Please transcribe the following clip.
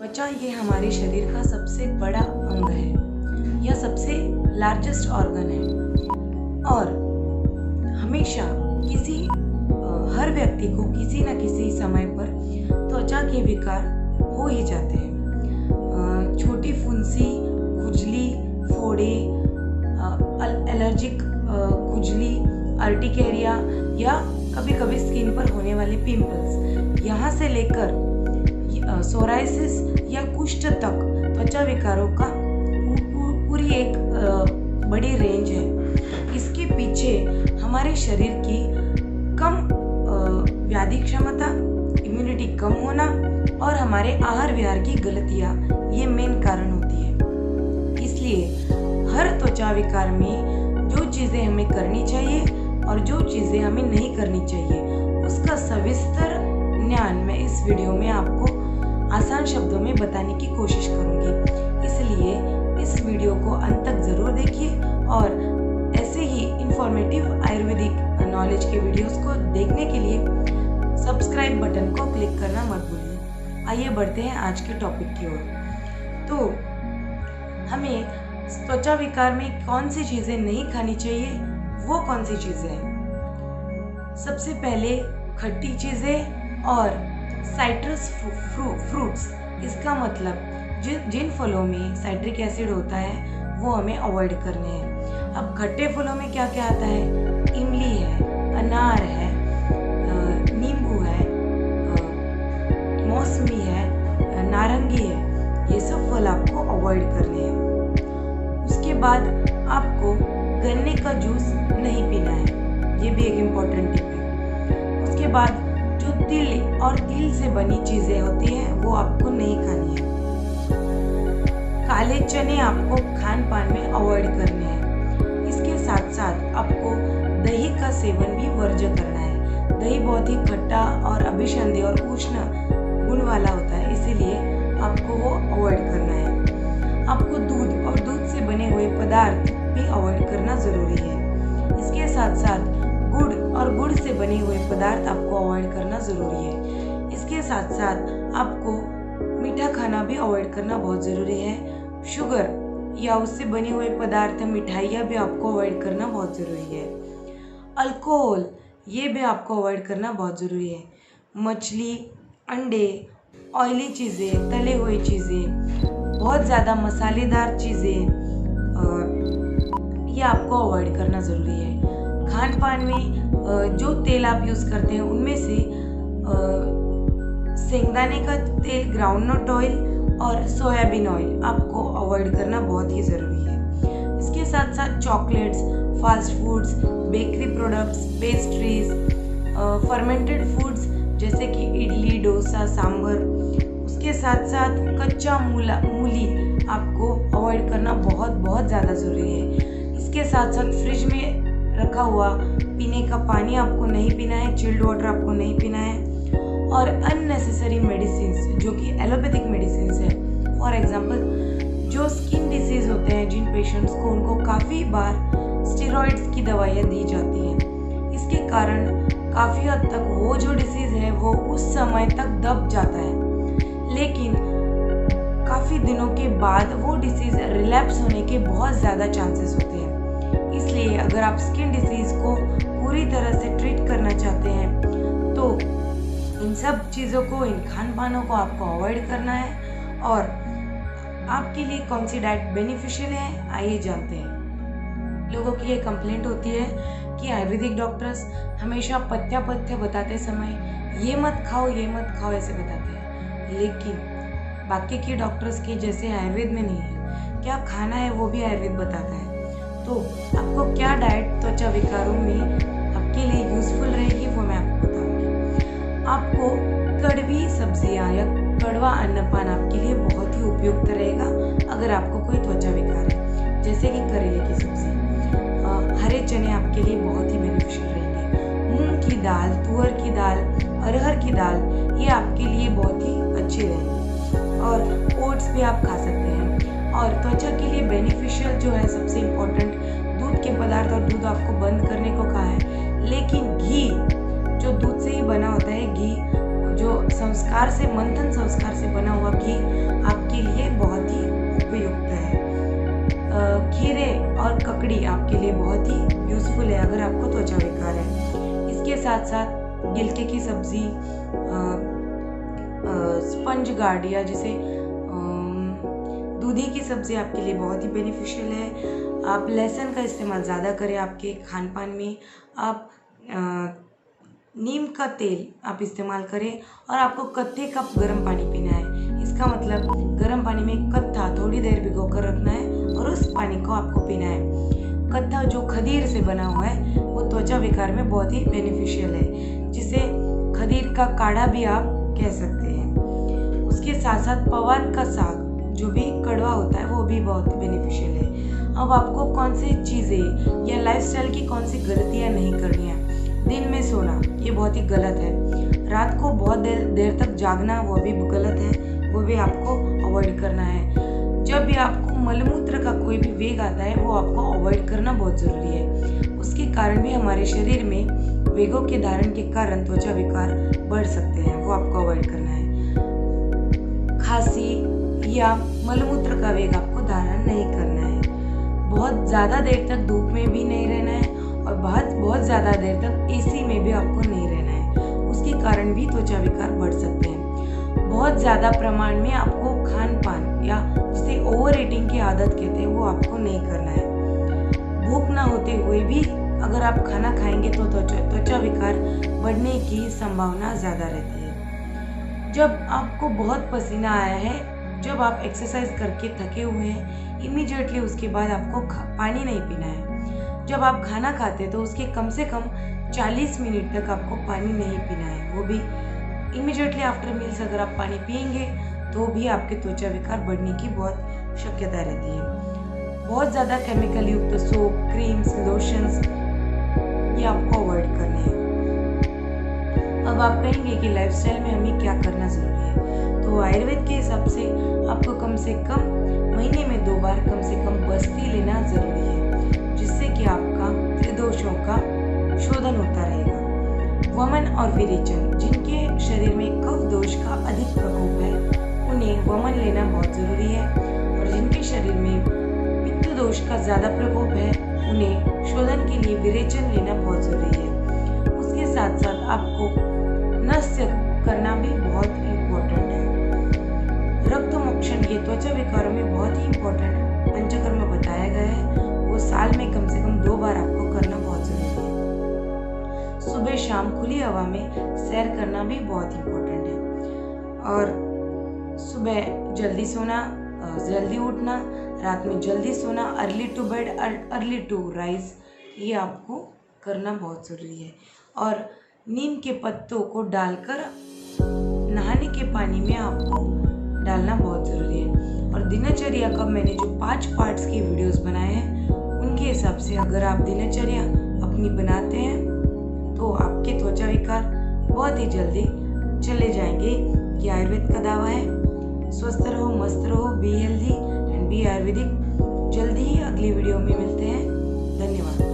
त्वचा ये हमारे शरीर का सबसे बड़ा अंग है। यह सबसे लार्जेस्ट ऑर्गन है और हमेशा हर व्यक्ति को किसी न किसी समय पर त्वचा के विकार हो ही जाते हैं। छोटी फुंसी, खुजली, फोड़े, एलर्जिक खुजली, अर्टिकेरिया या कभी कभी स्किन पर होने वाले पिंपल्स, यहाँ से लेकर सोराइसिस या कुष्ठ तक त्वचा विकारों का पूरी एक बड़ी रेंज है। इसके पीछे हमारे शरीर की कम व्याधि क्षमता, इम्यूनिटी कम होना और हमारे आहार विहार की गलतियाँ ये मेन कारण होती है। इसलिए हर त्वचा विकार में जो चीज़ें हमें करनी चाहिए और जो चीज़ें हमें नहीं करनी चाहिए उसका सविस्तर ज्ञान मैं इस वीडियो में आपको आसान शब्दों में बताने की कोशिश करूंगी। इसलिए इस वीडियो को अंत तक ज़रूर देखिए और ऐसे ही इंफॉर्मेटिव आयुर्वेदिक नॉलेज के वीडियोस को देखने के लिए सब्सक्राइब बटन को क्लिक करना मत भूलिए। आइए बढ़ते हैं आज के टॉपिक की ओर। तो हमें त्वचा विकार में कौन सी चीज़ें नहीं खानी चाहिए, वो कौन सी चीज़ें हैं? सबसे पहले खट्टी चीज़ें और साइट्रस फ्रूट्स। इसका मतलब जिन फलों में साइट्रिक एसिड होता है वो हमें अवॉइड करने हैं। अब खट्टे फलों में क्या क्या आता है? इमली है, अनार है, नींबू है, मौसमी है, नारंगी है। ये सब फल आपको अवॉइड करने हैं। उसके बाद आपको गन्ने का जूस नहीं पीना है, ये भी एक इम्पॉर्टेंट टिप है। उसके बाद जो तिल और तिल से बनी चीजें होती हैं वो आपको नहीं खानी है। काले चने आपको खान पान में अवॉइड करने हैं। इसके साथ साथ आपको दही का सेवन भी वर्ज्य करना है। दही बहुत ही खट्टा और अभिसंधि और उष्ण गुण वाला होता है, इसीलिए आपको वो अवॉइड करना है। आपको दूध और दूध से बने हुए पदार्थ भी अवॉइड करना जरूरी है। इसके साथ साथ गुड़ और गुड़ से बने हुए पदार्थ आपको अवॉइड करना ज़रूरी है। इसके साथ साथ आपको मीठा खाना भी अवॉइड करना बहुत ज़रूरी है। शुगर या उससे बने हुए पदार्थ, मिठाइयाँ भी आपको अवॉइड करना बहुत ज़रूरी है। अल्कोहल ये भी आपको अवॉइड करना बहुत ज़रूरी है। मछली, अंडे, ऑयली चीज़ें, तले हुए चीज़ें, बहुत ज़्यादा मसालेदार चीज़ें ये आपको अवॉइड करना ज़रूरी है। खान पान में जो तेल आप यूज़ करते हैं उनमें से सेंगदाने का तेल, ग्राउंडनट ऑयल और सोयाबीन ऑयल आपको अवॉइड करना बहुत ही ज़रूरी है। इसके साथ साथ chocolates, fast foods, bakery products, pastries, fermented foods जैसे कि इडली, डोसा, सांभर। उसके साथ साथ कच्चा मूली आपको अवॉइड करना बहुत ज़्यादा ज़रूरी है। इसके साथ साथ फ्रिज में रखा हुआ पीने का पानी आपको नहीं पीना है, चिल्ड वाटर आपको नहीं पीना है। और अननेसेसरी मेडिसिन जो कि एलोपैथिक मेडिसिन है, फॉर एग्जांपल जो स्किन डिसीज होते हैं जिन पेशेंट्स को, उनको काफ़ी बार स्टेरॉइड्स की दवाइयाँ दी जाती हैं। इसके कारण काफ़ी हद तक वो जो डिसीज़ है वो उस समय तक दब जाता है, लेकिन काफ़ी दिनों के बाद वो डिसीज़ रिलैप्स होने के बहुत ज़्यादा चांसेस होते हैं। इसलिए अगर आप स्किन डिसीज़ को पूरी तरह से ट्रीट करना चाहते हैं तो इन सब चीज़ों को, इन खान पानों को आपको अवॉइड करना है। और आपके लिए कौन सी डाइट बेनिफिशियल है, आइए जानते हैं। लोगों की ये कंप्लेंट होती है कि आयुर्वेदिक डॉक्टर्स हमेशा पथ्य बताते समय ये मत खाओ ऐसे बताते हैं, लेकिन बाकी के डॉक्टर्स के जैसे आयुर्वेद में नहीं है। क्या खाना है वो भी आयुर्वेद बताता है। तो आपको क्या डाइट त्वचा विकारों में आपके लिए यूजफुल रहेगी वो मैं आपको बताऊंगी। आपको कड़वी सब्जियां या कड़वा अन्नपान आपके लिए बहुत ही उपयुक्त रहेगा अगर आपको कोई त्वचा विकार है, जैसे कि करेले की सब्जी। हरे चने आपके लिए बहुत ही बेनिफिशियल रहेंगे। मूंग की दाल, तुअर की दाल, अरहर की दाल ये आपके लिए बहुत ही अच्छी रहेंगी। और ओट्स भी आप खा सकते हैं। और त्वचा के लिए बेनिफिशियल जो है सबसे इम्पोर्टेंट, दूध के पदार्थ और दूध आपको बंद करने को कहा है, लेकिन घी जो दूध से ही बना होता है, घी जो संस्कार से, मंथन संस्कार से बना हुआ घी ककड़ी आपके लिए बहुत ही यूज़फुल है अगर आपको त्वचा विकार है। इसके साथ साथ गिलके की सब्ज़ी, स्पंज गार्ड या जिसे दूधी की सब्ज़ी आपके लिए बहुत ही बेनिफिशियल है। आप लहसुन का इस्तेमाल ज़्यादा करें आपके खान पान में। आप नीम का तेल आप इस्तेमाल करें और आपको कत्थे कप गर्म पानी पीना है। इसका मतलब गर्म पानी में कत्था थोड़ी देर भिगो कर रखना है और उस पानी को आपको पीना है। कत्था जो खदीर से बना हुआ है वो त्वचा विकार में बहुत ही बेनिफिशियल है, जिसे खदीर का काढ़ा भी आप कह सकते हैं। उसके साथ साथ पवार का साग जो भी कड़वा होता है वो भी बहुत बेनिफिशियल है। अब आपको कौन सी चीज़ें या लाइफस्टाइल की कौन सी गलतियाँ नहीं करनी है। दिन में सोना ये बहुत ही गलत है। रात को बहुत देर तक जागना वो भी गलत है, वो भी आपको अवॉइड करना है। जब भी आपको मलमूत्र का कोई भी वेग आता है वो आपको अवॉइड करना बहुत ज़रूरी है। उसके कारण भी हमारे शरीर में वेगों के धारण के कारण त्वचा विकार बढ़ सकते हैं, वो आपको अवॉइड करना है। खांसी या मलमूत्र का वेग आपको धारण नहीं करना है। बहुत ज़्यादा देर तक धूप में भी नहीं रहना है और बहुत ज़्यादा देर तक एसी में भी आपको नहीं रहना है। उसके कारण भी त्वचा विकार बढ़ सकते हैं। बहुत ज़्यादा प्रमाण में आपको खान पान या जिसे ओवर ईटिंग की आदत कहते हैं वो आपको नहीं करना है। भूख ना होते हुए भी अगर आप खाना खाएंगे तो त्वचा विकार बढ़ने की संभावना ज़्यादा रहती है। जब आपको बहुत पसीना आया है, जब आप एक्सरसाइज करके थके हुए हैं, इमीडिएटली उसके बाद आपको पानी नहीं पीना है। जब आप खाना खाते तो उसके कम से कम 40 मिनट तक आपको पानी नहीं पीना है, वो भी इमीडिएटली आफ्टर मील्स। अगर आप पानी पिएंगे तो भी आपके त्वचा विकार बढ़ने की बहुत शक्यता रहती है। बहुत ज़्यादा केमिकल युक्त सोप, क्रीम्स, लोशंस ये आपको अवॉइड करने हैं। अब आप कहेंगे कि लाइफस्टाइल में हमें क्या करना ज़रूरी है, तो आयुर्वेद के हिसाब से आपको कम से कम महीने में 2 बार कम से कम बस्ती लेना ज़रूरी है, जिससे कि आपका त्रिदोषों का शोधन होता रहेगा। वमन और विरेचन, जिनके शरीर में कफ दोष का अधिक प्रकोप है उन्हें वमन लेना बहुत ज़रूरी है, और जिनके शरीर में पित्त दोष का ज़्यादा प्रकोप है उन्हें शोधन के लिए विरेचन लेना बहुत ज़रूरी है। उसके साथ साथ आपको नस्य करना भी बहुत इम्पोर्टेंट है। रक्त मोक्षण ये त्वचा विकारों में बहुत ही इम्पोर्टेंट पंचकर्म बताया गया है, वो साल में कम से कम 2 बार आपको करना बहुत ज़रूरी है। सुबह शाम खुली हवा में सैर करना भी बहुत इम्पोर्टेंट है, और सुबह जल्दी सोना, जल्दी उठना, रात में जल्दी सोना, early to bed early to rise, ये आपको करना बहुत ज़रूरी है। और नीम के पत्तों को डालकर नहाने के पानी में आपको डालना बहुत ज़रूरी है। और दिनचर्या का मैंने जो 5 पार्ट्स की वीडियोस बनाए हैं उनके हिसाब से अगर आप दिनचर्या अपनी बनाते हैं तो आपके त्वचा विकार बहुत ही जल्दी चले जाएंगे। ये आयुर्वेद का दावा है। स्वस्थ रहो, मस्त रहो, be healthy and be Ayurvedic. जल्दी ही अगली वीडियो में मिलते हैं। धन्यवाद।